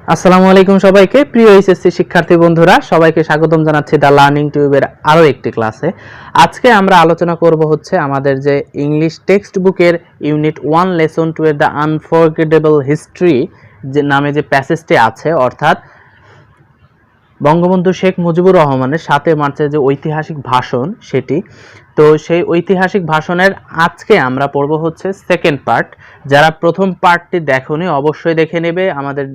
আসসালামু আলাইকুম সবাইকে। প্রিয় এইচএসসি শিক্ষার্থী বন্ধুরা, সবাইকে স্বাগতম জানাচ্ছি দ্য লার্নিং টিউবের আরও একটি ক্লাসে। আজকে আমরা আলোচনা করব হচ্ছে আমাদের যে ইংলিশ টেক্সট বুকের ইউনিট 1 লেসন 2 এর দ্য আনফরগেটেবল হিস্ট্রি যে নামে যে প্যাসেজটি আছে, অর্থাৎ বঙ্গবন্ধু শেখ মুজিবুর রহমানের 7 মার্চের যে ঐতিহাসিক ভাষণ সেটি। তো সেই ঐতিহাসিক ভাষণের আজকে আমরা পড়ব হচ্ছে সেকেন্ড পার্ট। যারা প্রথম পার্টটি দেখোনি অবশ্যই দেখে নেবে, আমাদের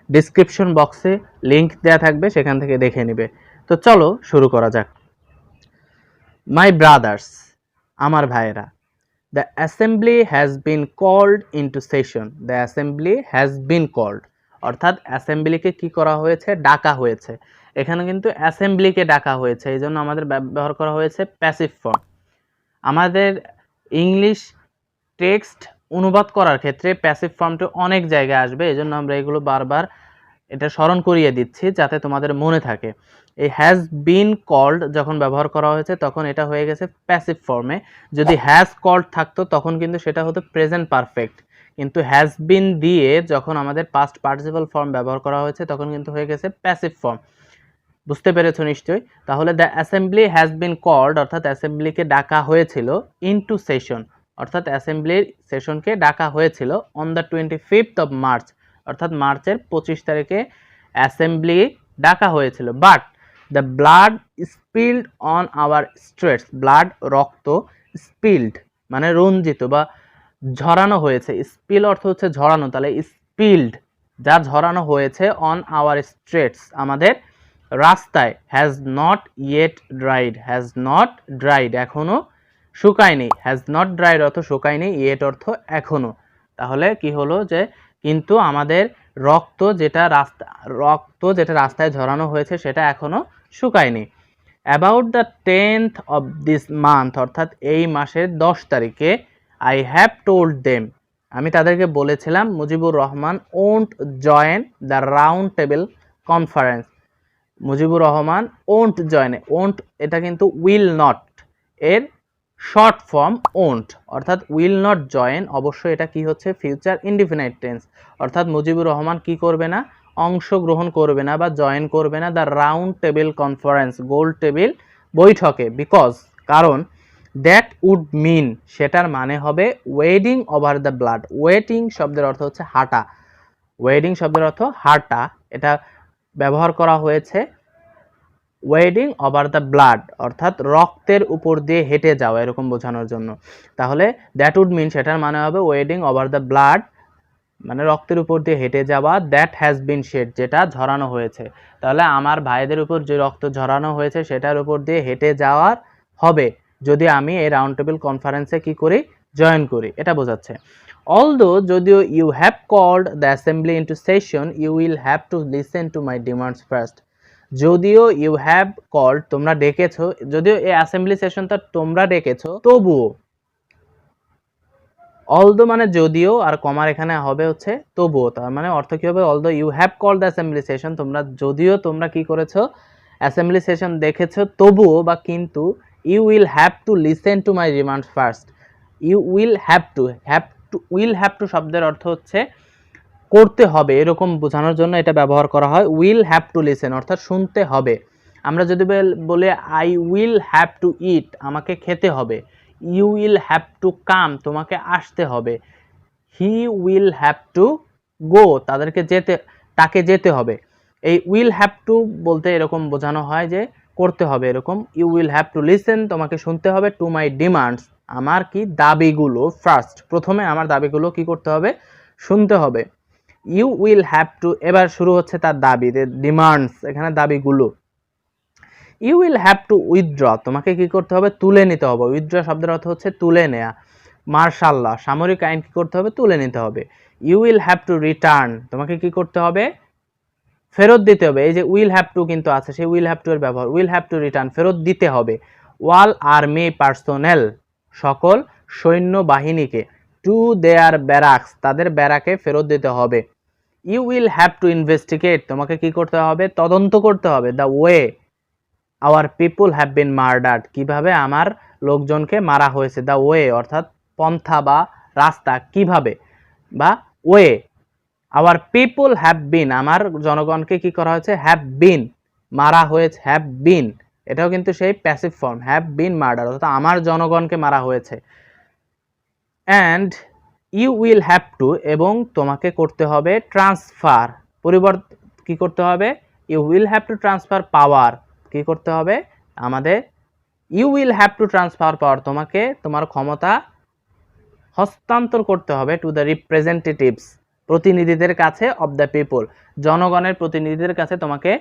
ডিসক্রিপশন বক্সে লিংক দেওয়া থাকবে, সেখান থেকে দেখে নেবে। তো চলো শুরু করা যাক। মাই ব্রাদার্স, আমার ভাইয়েরা, the assembly has been called into session. The assembly has been called অর্থাৎ অ্যাসেম্বলিকে কি করা হয়েছে? ডাকা হয়েছে। এখানে কিন্তু অ্যাসেম্বলিকে ডাকা হয়েছে, এই জন্য আমাদের ব্যবহার করা হয়েছে প্যাসিভ ফর্ম। আমাদের ইংলিশ টেক্সট অনুবাদ করার ক্ষেত্রে প্যাসিভ ফর্মটি অনেক জায়গায় আসবে, এই জন্য আমরা এগুলো বারবার এটা স্মরণ করিয়ে দিচ্ছি যাতে তোমাদের মনে থাকে। এই হ্যাজ বিন কল্ড যখন ব্যবহার করা হয়েছে তখন এটা হয়ে গেছে প্যাসিভ ফর্মে। যদি হ্যাজ কল্ড থাকতো তখন কিন্তু সেটা হতো প্রেজেন্ট পারফেক্ট, কিন্তু হ্যাজ বিন দিয়ে যখন আমাদের পাস্ট পার্টিসিপল ফর্ম ব্যবহার করা হয়েছে তখন কিন্তু হয়ে গেছে প্যাসিভ ফর্ম। বুঝতে পেরেছো নিশ্চয়ই? তাহলে the assembly has been called অর্থাৎ অ্যাসেম্বলিকে ডাকা হয়েছিল ইনটু সেশন অর্থাৎ অ্যাসেম্বলির সেশনকে ডাকা হয়েছিল on the 25th of March অর্থাৎ মার্চের 25 তারিখে অ্যাসেম্বলি ডাকা হয়েছিল। But the blood spilled on our streets, blood রক্ত, স্পিল্ড মানে রঞ্জিত বা ঝরানো হয়েছে। স্পিল অর্থ হচ্ছে ঝরানো, তাহলে স্পিল্ড যা ঝরানো হয়েছে অন আওয়ার স্ট্রিটস আমাদের রাস্তায়। Has not yet dried, has not dried এখনো শুকায়নি। হ্যাজ নট ড্রাইড অর্থ শুকায়নি, ইয়েট অর্থ এখনো। তাহলে কি হলো যে কিন্তু আমাদের রক্ত যেটা রাস্তায় ঝরানো হয়েছে সেটা এখনো শুকায়নি। About the 10th of this month অর্থাৎ এই মাসের 10 তারিখে আই হ্যাভ টোল্ড দেম আমি তাদেরকে বলেছিলাম Mujibur Rahman won't join the round table conference. Mujibur Rahman won't join, won't এটা কিন্তু উইল নট এর শর্ট ফর্ম ওন্ট অর্থাৎ উইল নট জয়েন। অবশ্যই এটা কি হচ্ছে? ফিউচার ইনডিফিনাইট টেন্স অর্থাৎ মুজিবুর রহমান কি করবে না? অংশগ্রহণ করবে না বা জয়েন করবে না the round table conference, goal table বৈঠকে। বিকজ কারণ দ্যাট উড মিন সেটার মানে হবে wedding over the blood. Waiting শব্দের অর্থ হচ্ছে হাঁটা, ওয়েডিং শব্দের অর্থ হাঁটা, এটা ব্যবহার করা হয়েছে ওয়েডিং ওভার দ্য ব্লাড অর্থাৎ রক্তের উপর দিয়ে হেঁটে যাওয়া এরকম বোঝানোর জন্য। তাহলে দ্যাট উড মিন সেটার মানে হবে ওয়েডিং ওভার দ্য ব্লাড মানে রক্তের উপর দিয়ে হেঁটে যাওয়া, দ্যাট হ্যাজ বিন শেড যেটা ঝরানো হয়েছে। তাহলে আমার ভাইদের উপর যে রক্ত ঝরানো হয়েছে সেটার উপর দিয়ে হেঁটে যাওয়ার হবে যদি আমি এই রাউন্ড টেবিল কনফারেন্সে কি করি? জয়েন করি, এটা বোঝাচ্ছে। অলদো যদিও you have called the assembly into session you will have to listen to my demands first. যদিও ইউ হ্যাভ কল্ড তোমরা ডেকেছো, যদিও এই অ্যাসেম্বলি সেশনটা তোমরা ডেকেছো তবুও, অলদো মানে যদিও আর কমার এখানে হবে হচ্ছে তবুও, তার মানে অর্থ কি হবে? Although you have called the assembly session তোমরা যদিও তোমরা কি করেছো? অ্যাসেম্বলি সেশন দেখেছো তবুও বা কিন্তু you will have to listen to my demands first. You will have to, will have to শব্দের অর্থ হচ্ছে করতে হবে এরকম বোঝানোর জন্য এটা ব্যবহার করা হয়। উইল হ্যাভ টু লিসেন অর্থাৎ শুনতে হবে। আমরা যদি বলে I will have to eat আমাকে খেতে হবে, you will have to come তোমাকে আসতে হবে, he will have to go তাকে যেতে হবে। এই উইল হ্যাভ টু বলতে এরকম বোঝানো হয় যে করতে হবে এরকম। You will have to listen তোমাকে শুনতে হবে, টু মাই ডিমান্ডস আমার কি দাবিগুলো, ফার্স্ট প্রথমে আমার দাবিগুলো কি করতে হবে? শুনতে হবে। ইউ উইল হ্যাভ টু এবার শুরু হচ্ছে তার দাবি, ডিমান্ডস এখানে দাবিগুলো। You will have to withdraw তোমাকে কি করতে হবে? তুলে নিতে হবে। উইথড্র শব্দের অর্থ হচ্ছে তুলে নেয়া। মার্শাল্লাহ সামরিক আইন কি করতে হবে? তুলে নিতে হবে। You will have to return তোমাকে কি করতে হবে? ফেরত দিতে হবে। এই যে উইল হ্যাভ টু কিন্তু আছে, সেই উইল হ্যাভ টু এর ব্যবহার, উইল হ্যাভ টু রিটার্ন ফেরত দিতে হবে। ওয়াল আর্মি পার্সোনেল সকল সৈন্য বাহিনীকে, টু দেয়ার ব্যারাকস তাদের ব্যারাকে ফেরত দিতে হবে। You will have to investigate তোমাকে কি করতে হবে? তদন্ত করতে হবে। The way our people have been murdered কিভাবে আমার লোকজনকে মারা হয়েছে। দ্য ওয়ে অর্থাৎ পন্থা বা রাস্তা, কিভাবে বা way hour people have been, আমার জনগণকে কি করা হয়েছে, হ্যাভ বিন মারা হয়েছে, হ্যাভ বিন এটাও কিন্তু সেই passive form, have been murder, অর্থাৎ আমার জনগণকে মারা হয়েছে। And you will have to, এবং তোমাকে করতে হবে ট্রান্সফার, কি করতে হবে, you will have to transfer power, কি করতে হবে আমাদের, you will have to transfer power, তোমাকে তোমার ক্ষমতা হস্তান্তর করতে হবে টু দ্য রিপ্রেজেন্টেটিভস, প্রতিনিধিদের কাছে, অফ দ্য পিপল, জনগণের প্রতিনিধিদের কাছে তোমাকে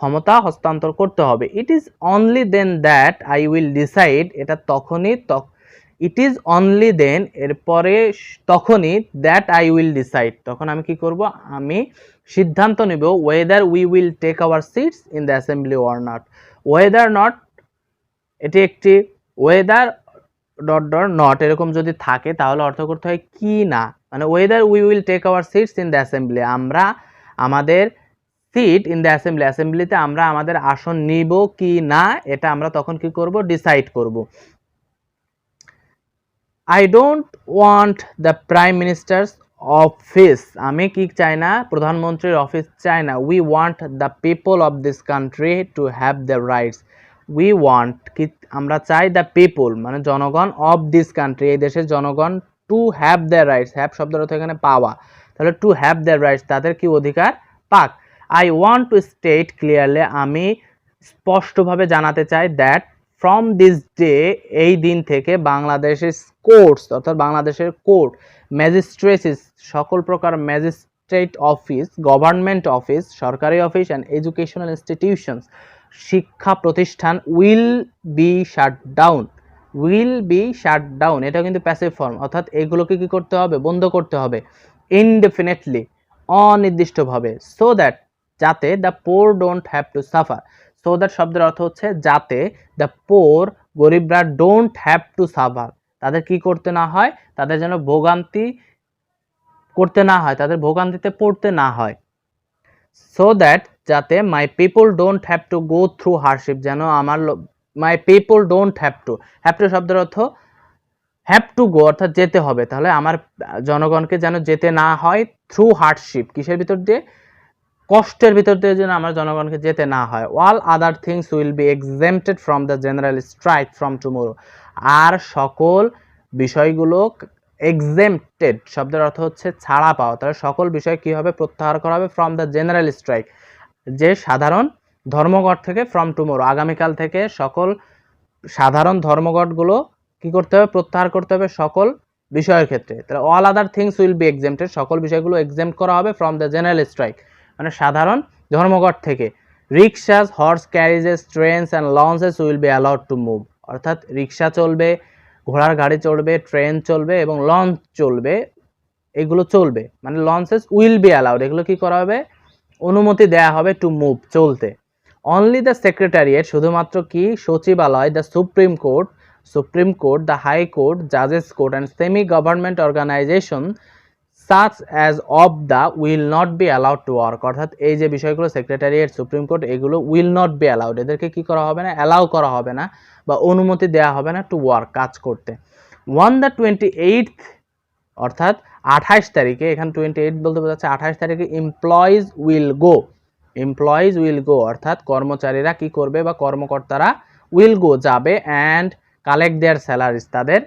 ক্ষমতা হস্তান্তর করতে হবে। It is only then that I will decide, এটা তখনই, ইট ইজ অনলি দেন এরপরে তখনই, দ্যাট আই উইল ডিসাইড, তখন আমি কি করব, আমি সিদ্ধান্ত নেব, whether we will take our seats in the assembly or not, whether not, এটি একটি ওয়েদার ডট ডট নট এরকম যদি থাকে তাহলে অর্থ করতে হয় কি না, মানে whether we will take our seats in the assembly, আমরা আমাদের সিট ইন দ্য অ্যাসেম্বলি, অ্যাসেম্বলিতে আমরা আমাদের আসন নিব কি না, এটা আমরা তখন কি করব, ডিসাইড করব। I don't want the prime ministers office, আমি কি চাই না, প্রধানমন্ত্রীর অফিস চাই না। We want the people of this country to have the rights, we want কি, আমরা চাই, দ্য পিপল মানে জনগণ, অফ দিস কান্ট্রি এই দেশের জনগণ, to have the rights, have শব্দের অর্থ এখানে পাওয়া, তাহলে টু হ্যাভ দ্য রাইটস, তাদের কি অধিকার পাক। I want to state clearly, আমি স্পষ্টভাবে জানাতে চাই, দ্যাট ফ্রম দিস ডে, এই দিন থেকে বাংলাদেশের কোর্টস, অর্থাৎ বাংলাদেশের কোর্ট, ম্যাজিস্ট্রেসিস সকল প্রকার ম্যাজিস্ট্রেট অফিস, গভর্নমেন্ট অফিস সরকারি অফিস, অ্যান্ড এডুকেশনাল ইনস্টিটিউশনস শিক্ষা প্রতিষ্ঠান, will be shut down, will be shut down এটা কিন্তু প্যাসিভ ফর্ম, অর্থাৎ এগুলোকে কি করতে হবে, বন্ধ করতে হবে, ইনডেফিনেটলি অনির্দিষ্টভাবে, সো দ্যাট যাতে, the poor don't have to suffer, so that শব্দের অর্থ হচ্ছে যাতে, দ্য পোর গরিবরা, ডোন্ট হ্যাভ টু সাফার তাদের কি করতে না হয়, তাদের যেন ভোগান্তি করতে না হয়, তাদের ভোগান্তিতে পড়তে না হয়, সো দ্যাট যাতে, মাই people don't have to go through hardship, যেন আমার মাই পিপল ডোন্ট হ্যাভ টু শব্দের অর্থ হ্যাভ টু গো অর্থাৎ যেতে হবে, তাহলে আমার জনগণকে যেন যেতে না হয় থ্রু হার্ডশিপ, কিসের ভিতর দিয়ে, কষ্টের ভিতর দিয়ে যেন আমার জনগণকে যেতে না হয়। All other things will be exempted from the general strike from tomorrow, আর সকল বিষয়গুলো, এক্সেম্পটেড শব্দের অর্থ হচ্ছে ছাড়া পাওয়া, তাহলে সকল বিষয় কি হবে, প্রত্যাহার করা হবে, ফ্রম দ্য জেনারেল স্ট্রাইক যে সাধারণ ধর্মঘট থেকে, ফ্রম টুমোরো আগামীকাল থেকে সকল সাধারণ ধর্মঘটগুলো কি করতে হবে, প্রত্যাহার করতে হবে সকল বিষয়ের ক্ষেত্রে, তাহলে all other things will be exempted, সকল বিষয়গুলো এক্সেম্পট করা হবে, ফ্রম দ্য জেনারেল স্ট্রাইক মানে সাধারণ ধর্মঘট থেকে। Rickshaws, horse carriages, trains and launches will be allowed to move, অর্থাৎ রিক্সা চলবে, ঘোড়ার গাড়ি চলবে, ট্রেন চলবে এবং লঞ্চ চলবে, এগুলো চলবে, মানে লঞ্চেস উইল বি অ্যালাউড, এগুলো কি করা হবে, অনুমতি দেয়া হবে, টু মুভ চলতে। অনলি দ্য সেক্রেটারিয়েট, শুধুমাত্র কি সচিবালয়, the supreme court, the high court, জাজেস court and semi government organisation such as of the will not be allowed to work, অর্থাৎ এই যে বিষয়গুলো সেক্রেটারিয়েট, সুপ্রিম কোর্ট, এগুলো উইল নট বি অ্যালাউড, এদেরকে কি করা হবে না, অ্যালাউ করা হবে না বা অনুমতি দেওয়া হবে না, টু ওয়ার্ক কাজ করতে। ওয়ান দ্য 28th অর্থাৎ 28 তারিখে, এখানে 28 বলতে বোঝাচ্ছে 28 তারিখে, এমপ্লয়িজ উইল গো অর্থাৎ কর্মচারীরা কি করবে বা কর্মকর্তারা উইল গো যাবে, অ্যান্ড কালেক্ট দেয়ার স্যালারিজ, তাদের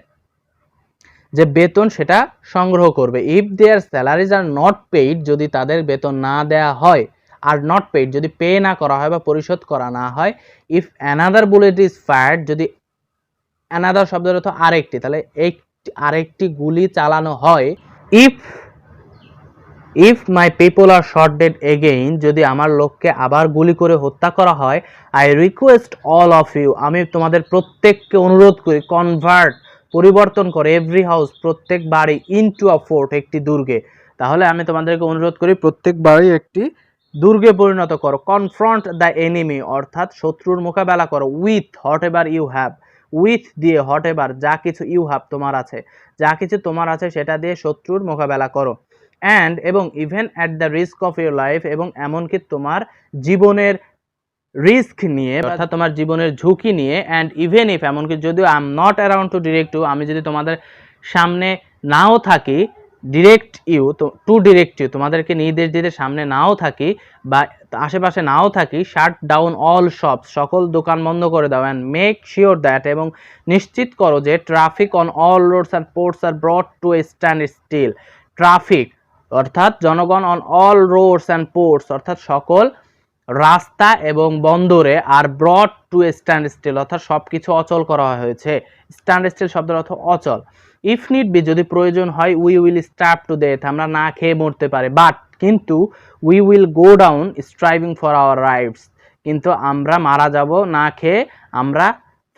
যে বেতন সেটা সংগ্রহ করবে। If their salaries are not paid, যদি তাদের বেতন না দেয়া হয়, আর নট পেইড যদি পে না করা হয় বা পরিশোধ করা না হয়, if another bullet is fired, যদি অ্যানাদার শব্দের অর্থ আরেকটি, তাহলে আরেকটি গুলি চালানো হয়, if my people are shot dead again, যদি আমার লোককে আবার গুলি করে হত্যা করা হয়, I request all of you, আমি তোমাদের প্রত্যেককে অনুরোধ করি, কনভার্ট পরিবর্তন করে, এভরি হাউস প্রত্যেক বাড়ি, ইনটু আ ফোর্ট একটি দুর্গে, তাহলে আমি তোমাদেরকে অনুরোধ করি প্রত্যেক বাড়ি একটি দুর্গে পরিণত করো। কনফ্রন্ট দ্য এনিমি অর্থাৎ শত্রুর মোকাবেলা করো, with whatever you have, with দিয়ে হোয়াট এভার যা কিছু, ইউ হ্যাভ তোমার আছে, যা কিছু তোমার আছে সেটা দিয়ে শত্রুর মোকাবেলা করো, অ্যান্ড এবং even at the risk of your life, এবং এমনকি তোমার জীবনের রিস্ক নিয়ে অর্থাৎ তোমার জীবনের ঝুঁকি নিয়ে, অ্যান্ড ইভেন ইফ এমনকি যদিও I am not around to direct to, আমি যদি তোমাদের সামনে নাও থাকি, direct you, to direct you, তোমাদেরকে নির্দেশ দিতে সামনে নাও থাকি বা আশেপাশে নাও থাকি, শাট ডাউন অল শপস, সকল দোকান বন্ধ করে দাও, অ্যান্ড মেক শিওর দ্যাট, এবং নিশ্চিত করো যে traffic on all roads and ports are brought to a standstill. Traffic অর্থাৎ জনগণ, on all roads and ports অর্থাৎ সকল রাস্তা এবং বন্দরে, are brought to a standstill অর্থাৎ সব কিছু অচল করা হয়েছে। স্ট্যান্ড স্টিল শব্দের অর্থ অচল। ইফ নিড বি, যদি প্রয়োজন হয়, we will starve to death, আমরা না খেয়ে মরতে পারি, বাট কিন্তু we will go down striving for our rights, কিন্তু আমরা মারা যাব না খেয়ে, আমরা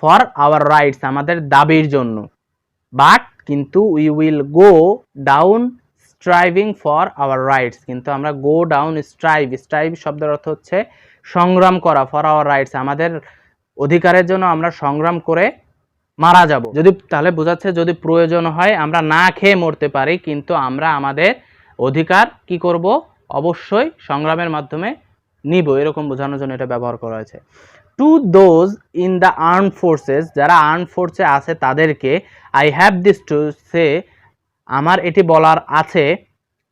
ফর আওয়ার রাইটস আমাদের দাবির জন্য, বাট কিন্তু we will go down striving for our rights, কিন্তু আমরা গো ডাউন স্ট্রাইভ, স্ট্রাইভ শব্দের অর্থ হচ্ছে সংগ্রাম করা, ফর আওয়ার রাইটস আমাদের অধিকারের জন্য আমরা সংগ্রাম করে মারা যাব। যদি তাহলে বোঝাচ্ছে যদি প্রয়োজন হয় আমরা না খেয়ে মরতে পারি, কিন্তু আমরা আমাদের অধিকার কি করব, অবশ্যই সংগ্রামের মাধ্যমে নিব, এরকম বোঝানোর জন্য এটা ব্যবহার করা হয়েছে। To those in the arm forces, যারা আর্ম ফোর্সে আছে তাদেরকে, I have this to say, আমার এটি বলার আছে,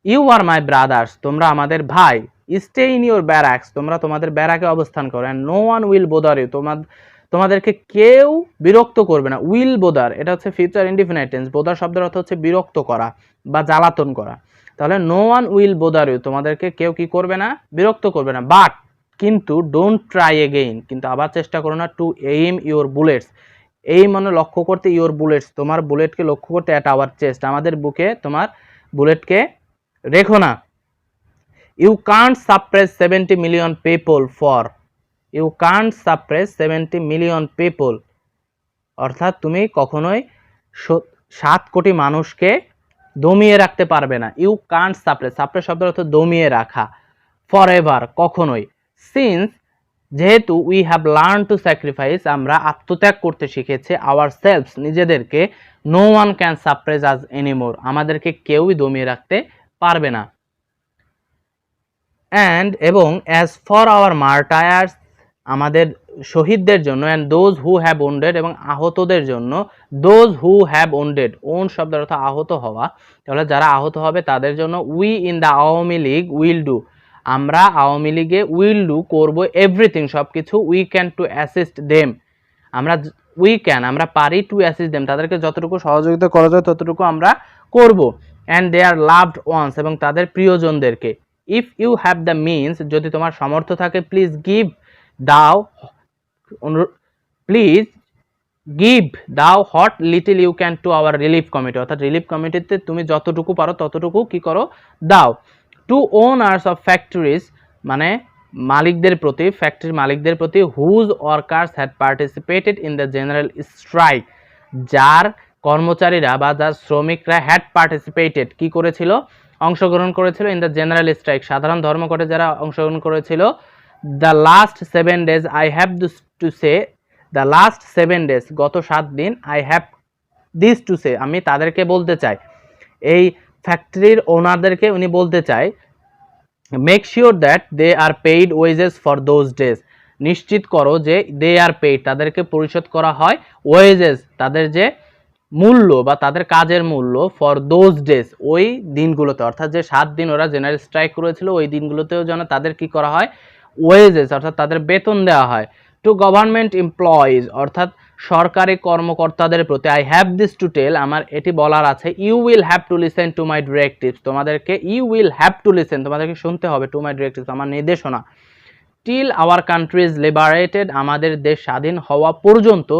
ইউ আর মাই ব্রাদার্স, তোমরা আমাদের ভাই, স্টে ইন ইউর ব্যারাকস, তোমরা তোমাদের ব্যারাকে অবস্থান করো, and no one will bother you, তোমাদেরকে কেউ বিরক্ত করবে না। উইল বোদার এটা হচ্ছে ফিউচার ইনডিফিনাইট টেন্স, বোদার শব্দের অর্থ হচ্ছে বিরক্ত করা বা জ্বালাতন করা, তাহলে no one will bother you, তোমাদেরকে কেউ কি করবে না, বিরক্ত করবে না, বাট কিন্তু ডোন্ট ট্রাই এগেইন, কিন্তু আবার চেষ্টা করো না, টু এইম ইউর বুলেটস, এই মানে লক্ষ্য করতে, ইউর বুলেটস তোমার বুলেটকে লক্ষ্য করতে, অ্যাট আওয়ার চেস্ট আমাদের বুকে তোমার বুলেটকে রেখো না। You can't suppress 70 million people for, you can't suppress 70 million people অর্থাৎ তুমি কখনোই 7 কোটি মানুষকে দমিয়ে রাখতে পারবে না। ইউ কান্ট সাপ্রেস, সাপ্রেস শব্দের অর্থ দমিয়ে রাখা, ফর এভার কখনোই, সিন্স যেহেতু we have learn to sacrifice, আমরা আত্মত্যাগ করতে শিখেছে, আওয়ার সেলফস নিজেদেরকে, no one can suppress us anymore, আমাদেরকে কেউই দমিয়ে রাখতে পারবে না। অ্যান্ড এবং অ্যাজ ফর আওয়ার মার্টায়ার্স, আমাদের শহীদদের জন্য, and those who have wounded, এবং আহতদের জন্য, those who have wounded, on শব্দের অর্থ আহত হওয়া, তাহলে যারা আহত হবে তাদের জন্য, we in the Awami League will do, আমরা আওয়ামী লীগে উইল ডু করব, এভরিথিং সব কিছু, we can two assist them, আমরা উই ক্যান আমরা পারি, টু অ্যাসিস্ট দেম তাদেরকে যতটুকু সহযোগিতা করা যায় ততটুকু আমরা করব, and they are loved ones, এবং তাদের প্রিয়জনদেরকে, if you have the means, যদি তোমার সামর্থ্য থাকে, প্লিজ গিভ দাও, প্লিজ গিভ দাও what little you can to our relief committee, অর্থাৎ রিলিফ কমিটিতে তুমি যতটুকু পারো ততটুকু কি করো, দাও। টু ওনার্স অফ ফ্যাক্টরিজ, মানে মালিকদের প্রতি, ফ্যাক্টরির মালিকদের প্রতি, whose workers had participated in the general strike, যার কর্মচারীরা বা যার শ্রমিকরা হ্যাড পার্টিসিপেটেড কি করেছিল, অংশগ্রহণ করেছিল, ইন দ্য জেনারেল স্ট্রাইক সাধারণ ধর্মঘটে যারা অংশগ্রহণ করেছিল, the last 7 days I have to say, the last 7 days গত 7 দিন, I have this to say আমি তাদেরকে বলতে চাই, এই ফ্যাক্টরির ওনারদেরকে উনি বলতে চাই, make sure that they are paid wages for those days, নিশ্চিত করো যে দে আর পেইড তাদেরকে পরিশোধ করা হয়, ওয়েজেস তাদের যে মূল্য বা তাদের কাজের মূল্য, ফর দোজ ডেজ ওই দিনগুলোতে, অর্থাৎ যে 7 দিন ওরা জেনারেল স্ট্রাইক করেছিল ওই দিনগুলোতেও যেন তাদের কি করা হয়, ওয়েজেস অর্থাৎ তাদের বেতন দেওয়া হয়। টু গভর্নমেন্ট এমপ্লয়িজ অর্থাৎ সরকারি কর্মকর্তাদের প্রতি, I have this to tell আমার এটি বলার আছে, you will have to listen to my directives, তোমাদেরকে you will have to listen তোমাদেরকে শুনতে হবে, টু মাই ডিরেক্টিভস আমার নির্দেশনা, till our country is liberated আমাদের দেশ স্বাধীন হওয়া পর্যন্ত,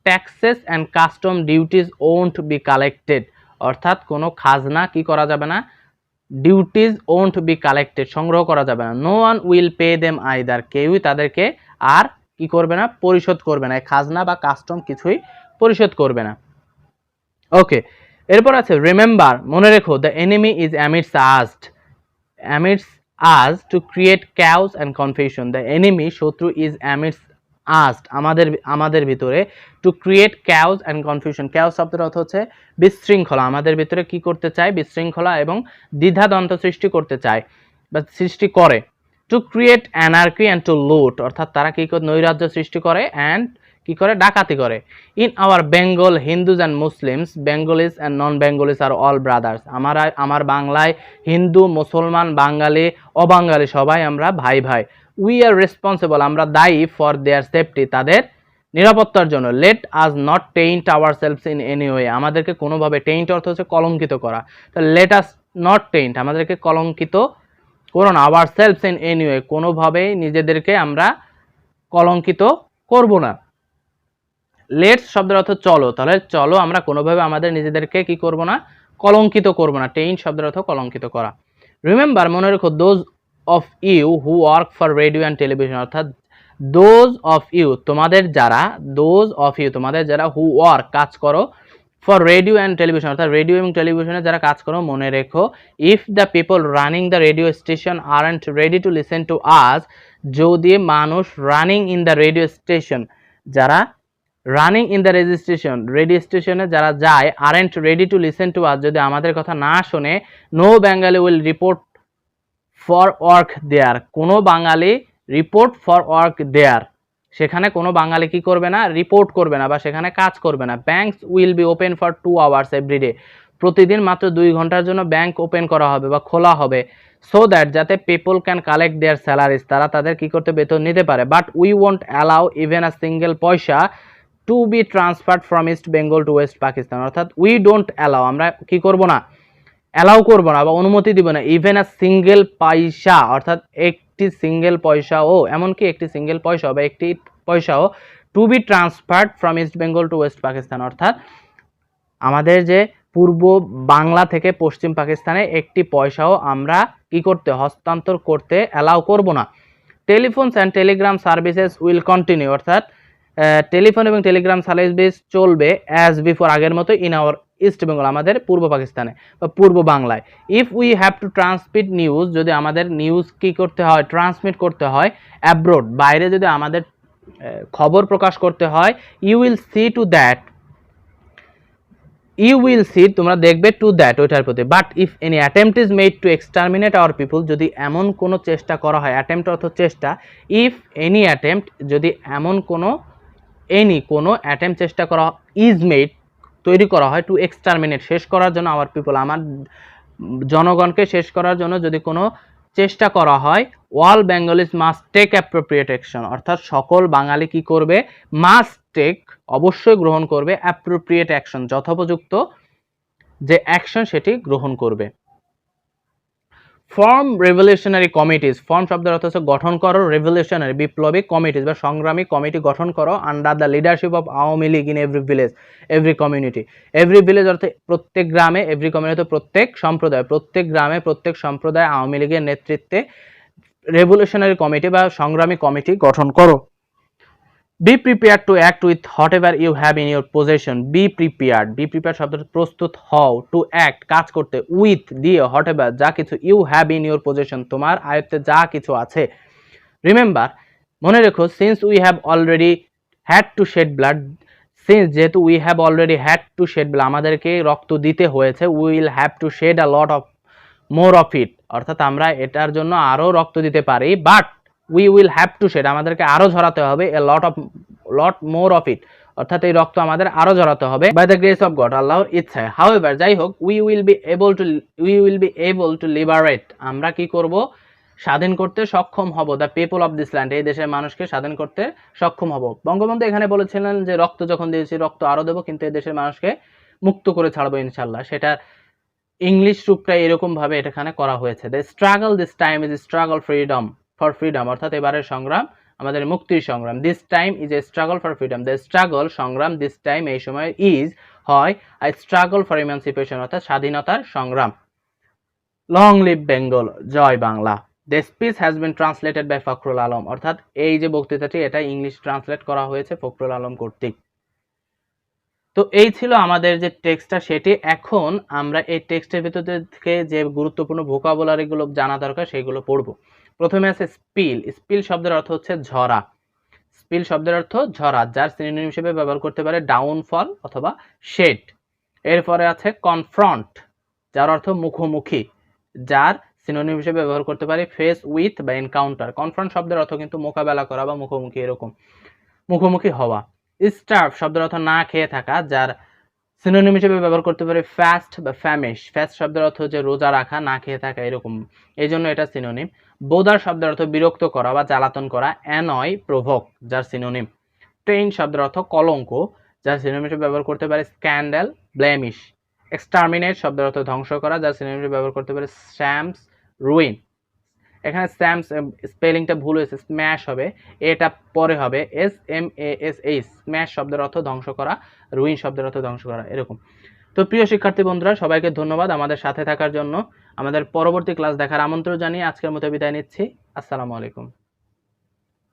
taxes and custom duties won't be collected অর্থাৎ কোনো খাজনা কি করা যাবে না, ডিউটিজ ওন্ট বি কালেক্টেড সংগ্রহ করা যাবে না, no one will pay them either কেউই তাদেরকে আর কি করবে না, পরিশোধ করবে না, খাজনা বা কাস্টম কিছুই পরিশোধ করবে না। ওকে, এরপর আছে রিমেম্বার মনে রেখো, the enemy is amidst us to create chaos and confusion, the enemy শত্রু ইজ অ্যামিডস আস আমাদের ভিতরে, to create chaos and confusion, chaos শব্দের অর্থ হচ্ছে বিশৃঙ্খলা, আমাদের ভিতরে কি করতে চায়, বিশৃঙ্খলা এবং দ্বিধাদ্বন্দ্ব সৃষ্টি করতে চায় বা সৃষ্টি করে, to create anarchy and to loot অর্থাৎ তারা কি নৈরাজ্য সৃষ্টি করে, অ্যান্ড কি করে, ডাকাতি করে। In our Bengal Hindus and Muslims, Bengalis and non Bengalis are all brothers. আমার বাংলায় হিন্দু, মুসলমান, বাঙালি, অবাঙালি সবাই আমরা ভাই ভাই। উই আর রেসপন্সিবল, আমরা দায়ী, ফর দেয়ার সেফটি, তাদের নিরাপত্তার জন্য। Let us not taint hour selves in any way, আমাদেরকে কোনোভাবে, টেইন্ট অর্থ হচ্ছে কলঙ্কিত করা, তো লেট আস নট টেইন্ট, আমাদেরকে কলঙ্কিত করো না, our selves in any way, কোনোভাবেই নিজেদেরকে আমরা কলঙ্কিত করব না। লেটস শব্দের অর্থ চলো, তাহলে চলো আমরা কোনোভাবে আমাদের নিজেদেরকে কি করব না, কলঙ্কিত করব না। টেইন্ট শব্দের অর্থ কলঙ্কিত করা। রিমেম্বার, মনে রেখো, those of you who work for radio and television, অর্থাৎ দোজ অফ ইউ, তোমাদের যারা, দোজ অফ ইউ, তোমাদের যারা, হু ওয়ার্ক, কাজ করো, ফর রেডিও অ্যান্ড টেলিভিশন, অর্থাৎ রেডিও এবং টেলিভিশনে যারা কাজ করো, মনে রেখো, if the people running the radio station aren't ready to listen to us, যদি মানুষ running in the radio station, যারা রানিং ইন দ্য রেডিও স্টেশনে যারা যায়, aren't ready to listen to us, যদি আমাদের কথা না শোনে, no Bengali will report for work there, কোনো Bangali report for work there, সেখানে কোনো বাঙালি কি করবে না, রিপোর্ট করবে না বা সেখানে কাজ করবে না। Banks will be open for 2 hours every day, প্রতিদিন মাত্র 2 ঘন্টার জন্য ব্যাংক ওপেন করা হবে বা খোলা হবে, সো দ্যাট, যাতে people can collect their salaries, তারা তাদের কি করতে, বেতন নিতে পারে। But we won't allow even a single paisa to be transferred from east Bengal to West Pakistan, অর্থাৎ উই ডোন্ট অ্যালাউ, আমরা কি করব না, অ্যালাউ করবো না বা অনুমতি দিব না, ইভেন আ সিঙ্গেল পয়সা, অর্থাৎ একটি সিঙ্গেল পয়সাও, এমনকি একটি সিঙ্গেল পয়সা বা একটি পয়সাও, to be transferred from east Bengal to West Pakistan, অর্থাৎ আমাদের যে পূর্ব বাংলা থেকে পশ্চিম পাকিস্তানে একটি পয়সাও আমরা কি করতে, হস্তান্তর করতে অ্যালাউ করব না। Telephones and telegram services will continue, অর্থাৎ টেলিফোন এবং টেলিগ্রাম সার্ভিস চলবে অ্যাজ বিফোর, আগের মতো, ইন আওয়ার ইস্ট বেঙ্গল, আমাদের পূর্ব পাকিস্তানে বা পূর্ব বাংলায়। If we have to transmit news, যদি আমাদের নিউজ কি করতে হয়, ট্রান্সমিট করতে হয়, অ্যাব্রোড, বাইরে যদি আমাদের খবর প্রকাশ করতে হয়, you will see to that, you will see, তোমরা দেখবে, টু দ্যাট, ওইটার প্রতি। But if any attempt is made to exterminate our people, যদি এমন কোনো চেষ্টা করা হয়, অ্যাটেম্পট অর্থ চেষ্টা, ইফ এনি অ্যাটেম্পট, যদি এমন কোনো, কোনো অ্যাটেম্পট চেষ্টা করা, ইজ মেড তৈরি করা হয়, টু এক্সটারমিনেট শেষ করার জন্য, আওয়ার পিপল আমার জনগণকে শেষ করার জন্য যদি কোনো চেষ্টা করা হয়, all Bengalis must take appropriate action, অর্থাৎ সকল বাঙালি কি করবে, মাস্ট টেক, অবশ্যই গ্রহণ করবে, অ্যাপ্রোপ্রিয়েট অ্যাকশন, যথোপযুক্ত যে অ্যাকশন সেটি গ্রহণ করবে। ফর্ম রেভলিউশনারি কমিটিজ, ফর্ম শব্দের অর্থ হচ্ছে গঠন করো, রেভলিউশনারি বিপ্লবী, কমিটিজ বা সংগ্রামী কমিটি গঠন করো, under the leadership of Awami league in every village, every community, every village অর্থে প্রত্যেক গ্রামে, এভরি কমিউনিটি প্রত্যেক সম্প্রদায়, প্রত্যেক গ্রামে প্রত্যেক সম্প্রদায় আওয়ামী লীগের নেতৃত্বে রেভলিউশনারি কমিটি বা সংগ্রামী কমিটি গঠন করো। Be prepared to act with whatever you have in your possession, be prepared, be prepared শব্দটা প্রস্তুত হও, টু অ্যাক্ট কাজ করতে, উইথ দিয়ে, হোয়াট এভার যা কিছু, you have in your possession তোমার আয়ত্তে যা কিছু আছে। রিমেম্বার, মনে রেখো, since we have already had to shed blood, since যেহেতু we have already had to shed blood, আমাদেরকে রক্ত দিতে হয়েছে, we will have to shed a lot of more of it, অর্থাৎ আমরা এটার জন্য আরো রক্ত দিতে পারি, but we will have to shed, আমাদেরকে আরো ঝরাতে হবে, এ লট মোর অফ ইট, অর্থাৎ এই রক্ত আমাদের আরো ঝরাতে হবে, by the grace of God, আল্লাহর ইচ্ছায়। হাউএভার, যাই হোক, we will be able to liberate, আমরা কি করব, স্বাধীন করতে সক্ষম হব, the people of this land, এই দেশের মানুষকে স্বাধীন করতে সক্ষম হব। বঙ্গবন্ধু এখানে বলেছিলেন যে রক্ত যখন দিয়েছি রক্ত আরো দেবো, কিন্তু এই দেশের মানুষকে মুক্ত করে ছাড়বো ইনশাল্লাহ, সেটার ইংলিশ রূপটা এরকম ভাবে এখানে করা হয়েছে। The struggle this time is struggle for freedom, অর্থাৎ এবারের সংগ্রাম আমাদের মুক্তির সংগ্রাম। This time is a struggle for freedom, the struggle সংগ্রাম, দিস টাইম এই সময়, ইজ হয়, আই স্ট্রাগল ফর ইমানসিপেশন, অর্থাৎ স্বাধীনতার সংগ্রাম। লং লিভ বেঙ্গল, জয় Bangla. The speech has been translated by Fakhrul Alam, অর্থাৎ এই যে বক্তৃতাটি এটা ইংলিশ ট্রান্সলেট করা হয়েছে ফখরুল আলম কর্তৃক। তো এই ছিল আমাদের যে টেক্সটটা সেটি। এখন আমরা এই টেক্সটের ভিতর থেকে যে গুরুত্বপূর্ণ ভোকাবুলারিগুলো জানা দরকার সেগুলো পড়ব। প্রথমে আছে স্পিল। স্পিল শব্দের অর্থ হচ্ছে ঝরা। স্পিল শব্দের অর্থ ঝরা, যার সিনোনিম হিসেবে ব্যবহার করতে পারে ডাউনফল অথবা শেড। এরপরে আছে কনফ্রন্ট, যার অর্থ মুখোমুখি, যার সিনোনিম হিসেবে ব্যবহার করতে পারে ফেস উইথ বা এনকাউন্টার। কনফ্রন্ট শব্দের অর্থ কিন্তু মোকাবেলা করা বা মুখোমুখি, এরকম মুখোমুখি হওয়া। স্টার্ভ শব্দের অর্থ না খেয়ে থাকা, যার সিনোনিম হিসেবে ব্যবহার করতে পারে ফাস্ট বা ফ্যামিশ। ফাস্ট শব্দের অর্থ হচ্ছে রোজা রাখা, না খেয়ে থাকা এরকম, এই জন্য এটা সিনোনিম। বোদার শব্দের অর্থ বিরক্ত করা বা জ্বালাতন করা, অ্যানয় প্রভোক, যার সিনোনিম। ট্রেন শব্দের অর্থ কলঙ্ক, যার সিনোনিম হিসেবে ব্যবহার করতে পারে স্ক্যান্ডাল, ব্লেমিশ। এক্সটারমিনেট শব্দের অর্থ ধ্বংস করা, যার সিনোনিম হিসেবে ব্যবহার করতে পারে স্যামস, রুইন। এখানে স্যামস স্পেলিংটা ভুল হয়েছে, স্ম্যাশ হবে, এটা পরে হবে SMASH। স্ম্যাশ শব্দের অর্থ ধ্বংস করা, রুইন শব্দের অর্থ ধ্বংস করা এরকম। তো প্রিয় শিক্ষার্থী বন্ধুরা, সবাইকে ধন্যবাদ আমাদের সাথে থাকার জন্য। আমাদের পরবর্তী ক্লাস দেখার আমন্ত্রণ জানিয়ে আজকের মতো বিদায় নিচ্ছি। আসসালামু আলাইকুম।